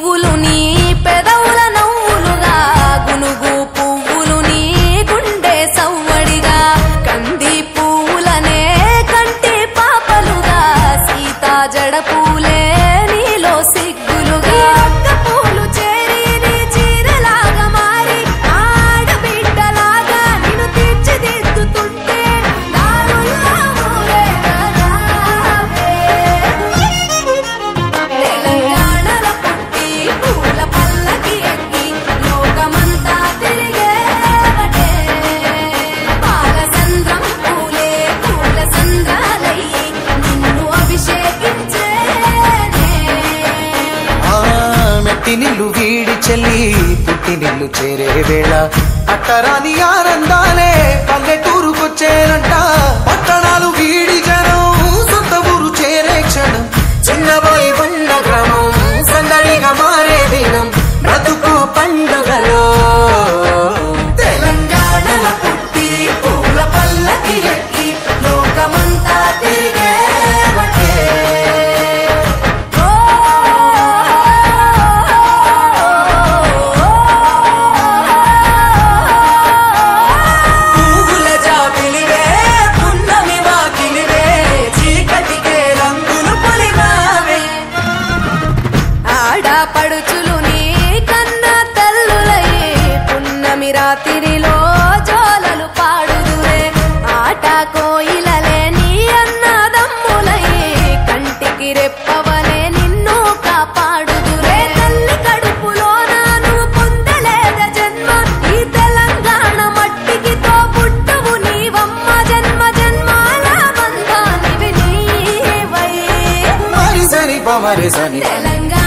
పువ్వులు నీ పెదవుల నవ్వులుగా గునుగు పువ్వులు నీ గుండె సవ్వడిగా కంది పువ్వులనే కంటి పాపలుగా సీతా జడ పూలే నీలో సిగ్గులుగా ఒక్క పూలు చేరి నీ చీరలాగా మారి ఆడబిడ్డలాగా నిన్ను తీర్చిదిద్దుతుంటే దారుల్లా ఊరేగరావే. తెలంగాణలో పుట్టి పూల పల్లకి ఎక్కి లోకమంతా తిరిగేవటే పాలసంద్రం పూలే పూల సంద్రాలయ్యి నిన్ను అభిషేకించేనే. మెట్టినిల్లు వీడి చెల్లి పుట్టినిల్లు చేరే వేళ అట్టరాని ఆనందాలే పల్లెటూరుకొచ్చేనంట. పట్టణాలు వీడి జనం సొంత ఊరు చేరే క్షణం చిన్నబోయి బండ గ్రామం సందడిగా మారే దినం బ్రతుకు పండుగలో. తెలంగాణలో పుట్టి పూల పల్లకి ఎక్కి లోకమంతా తిరిగేవటే. పువ్వుల జాబిలివే పున్నమి వాకిలివే చీకటికే రంగులు పొలిమావే. ఆడపడుచులు నీ కన్న తల్లులయ్యే పున్నమి రాత్రిలో జోలలు పాడుదురే ఆట కోయిలలే నీ అన్నదమ్ములయ్యే కంటికి రెప్పవలే నిన్ను కాపాడుదురే. తల్లి కడుపులో నాను పొందలేద జన్మ ఈ తెలంగాణ మట్టికి తో పుట్టవు నీవమ్మ జన్మ జన్మాల బంధానివి నీవై. మరి సరి పమరి సని తెలంగాణ